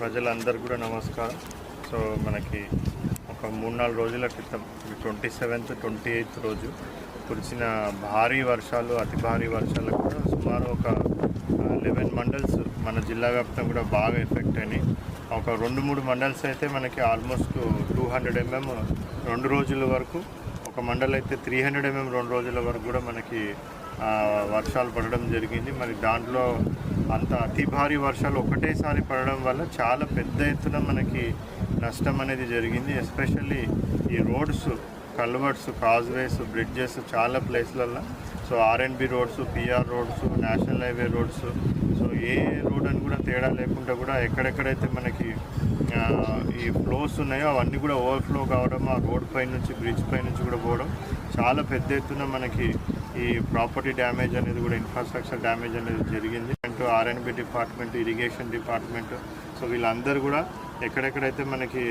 ప్రజలందరూ కూడా నమస్కారం. సో మనకి ఒక 3-4 రోజుల క్రితం 27th 28th రోజు కురిసిన భారీ వర్షాలు, అతి భారీ వర్షాలకు కూడా సుమారు ఒక 11 మండల్స్ మన జిల్లా వ్యాప్తంగా కూడా బాగా ఎఫెక్ట్ అయినాయి. ఒక 2-3 మండల్స్ అయితే మనకి ఆల్మోస్ట్ 200 mm 2 రోజుల వరకు, ఒక మండల్ అయితే 300 mm 2 రోజుల వరకు కూడా మనకి వర్షాలు పడడం జరిగింది. మరి దాంట్లో అంత అతి భారీ వర్షాలు ఒకటేసారి పడడం వల్ల చాలా పెద్ద ఎత్తున మనకి నష్టం అనేది జరిగింది. ఎస్పెషల్లీ ఈ రోడ్స్, కల్వర్ట్స్, కాజ్వేస్, బ్రిడ్జెస్ చాలా ప్లేస్లలో, so R N B roads, PR roads, national highway roads, so ఏ రోడ్ అని కూడా తేడా లేకుండా కూడా ఎక్కడెక్కడైతే మనకి ఈ ఫ్లోస్ ఉన్నాయో అవన్నీ కూడా ఓవర్ఫ్లో కావడం, ఆ రోడ్ పై నుంచి, బ్రిడ్జ్ పై నుంచి కూడా పోవడం, చాలా పెద్ద ఎత్తున మనకి ఈ ప్రాపర్టీ డ్యామేజ్ అనేది కూడా, ఇన్ఫ్రాస్ట్రక్చర్ డ్యామేజ్ అనేది జరిగింది. అంటూ RNB department, irrigation department, so వీళ్ళందరూ కూడా ఎక్కడెక్కడైతే మనకి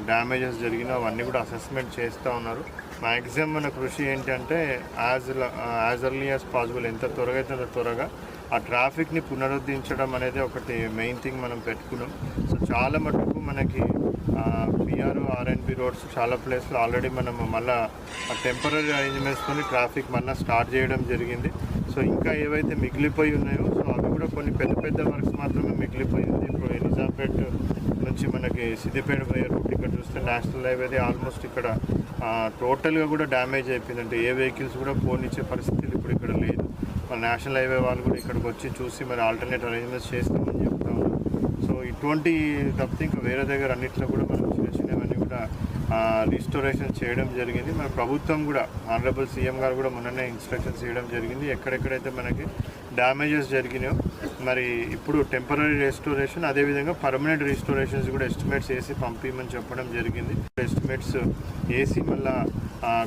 డ్యామేజెస్ జరిగినా అవన్నీ కూడా అసెస్మెంట్ చేస్తూ ఉన్నారు. మ్యాక్సిమం మన కృషి ఏంటంటే యాజ్ ఎర్లీ యాజ్ పాసిబుల్, ఎంత త్వరగా అయితే అంత త్వరగా ఆ ట్రాఫిక్ని పునరుద్ధరించడం అనేది ఒకటి మెయిన్ థింగ్ మనం పెట్టుకున్నాం. సో చాలా మటుకు మనకి పిఆర్, ఆర్ఎన్బి రోడ్స్ చాలా ప్లేస్లో ఆల్రెడీ మనం మళ్ళీ టెంపరీ అరేంజ్మెంట్స్తో ట్రాఫిక్ మళ్ళీ స్టార్ట్ చేయడం జరిగింది. సో ఇంకా ఏవైతే మిగిలిపోయి ఉన్నాయో, సో అవి కూడా కొన్ని పెద్ద పెద్ద వర్క్స్ మాత్రమే మిగిలిపోయింది. ఇప్పుడు నిజాంపేట్ నుంచి మనకి సిద్దిపేట పోయే రూట్ ఇక్కడ చూస్తే నేషనల్ హైవేది ఆల్మోస్ట్ ఇక్కడ టోటల్గా కూడా డ్యామేజ్ అయిపోయింది. అంటే ఏ వెహికల్స్ కూడా పోనిచ్చే పరిస్థితులు ఇప్పుడు ఇక్కడ లేదు. మన నేషనల్ హైవే వాళ్ళు కూడా ఇక్కడికి వచ్చి చూసి మరి ఆల్టర్నేట్ అరేంజ్మెంట్స్ చేస్తామని చెప్తా ఉన్నారు. సో ఇటువంటి తప్పితే ఇంకా వేరే దగ్గర అన్నింటిలో కూడా మనం చిన్నవన్నీ కూడా రిస్టోరేషన్ చేయడం జరిగింది. మన ప్రభుత్వం కూడా, ఆనరబుల్ సీఎం గారు కూడా మొన్ననే ఇన్స్ట్రక్షన్స్ చేయడం జరిగింది. ఎక్కడెక్కడైతే మనకి డ్యామేజెస్ జరిగినాయో మరి ఇప్పుడు టెంపరీ రెస్టోరేషన్, అదేవిధంగా పర్మనెంట్ రిస్టోరేషన్స్ కూడా ఎస్టిమేట్స్ వేసి పంపించమని చెప్పడం జరిగింది. ఎస్టిమేట్స్ వేసి మళ్ళీ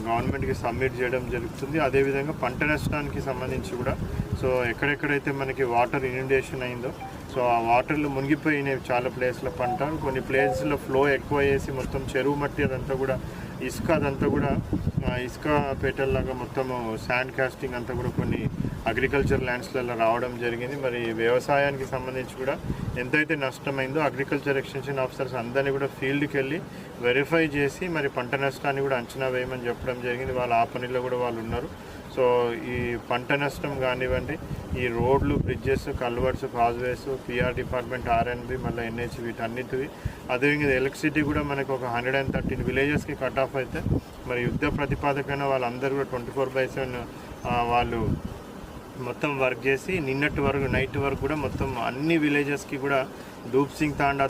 గవర్నమెంట్కి సబ్మిట్ చేయడం జరుగుతుంది. అదేవిధంగా పంట నష్టానికి సంబంధించి కూడా, సో ఎక్కడెక్కడైతే మనకి వాటర్ ఇనిండేషన్ అయిందో, సో ఆ వాటర్లు మునిగిపోయినాయి చాలా ప్లేస్లో పంట. కొన్ని ప్లేస్లో ఫ్లో ఎక్కువ చేసి మొత్తం చెరువు మట్టి అదంతా కూడా, ఇసుక అదంతా కూడా ఇసుక పేటల్లాగా మొత్తము శాండ్ కాస్టింగ్ అంతా కూడా కొన్ని అగ్రికల్చర్ ల్యాండ్స్లలో రావడం జరిగింది. మరి వ్యవసాయానికి సంబంధించి కూడా ఎంతైతే నష్టమైందో అగ్రికల్చర్ ఎక్స్టెన్షన్ ఆఫీసర్స్ అందరినీ కూడా ఫీల్డ్కి వెళ్ళి వెరిఫై చేసి మరి పంట నష్టాన్ని కూడా అంచనా వేయమని చెప్పడం జరిగింది. వాళ్ళ ఆ పనిలో కూడా వాళ్ళు ఉన్నారు. సో ఈ పంట నష్టం కానివ్వండి, ఈ రోడ్లు, bridges, culverts, causeways, PR department, RNB, మళ్ళీ ఎన్హెచ్, వీటన్నిటివి, అదేవిధంగా ఎలక్ట్రిసిటీ కూడా మనకు ఒక 113 విలేజెస్కి కట్ ఆఫ్ అయితే మరి యుద్ధ ప్రతిపాదకైన వాళ్ళందరూ కూడా 24/7 వాళ్ళు మొత్తం వర్క్ చేసి నిన్నటి వరకు, నైట్ వరకు కూడా మొత్తం అన్ని విలేజెస్కి కూడా ధూప్ సింగ్ తాండా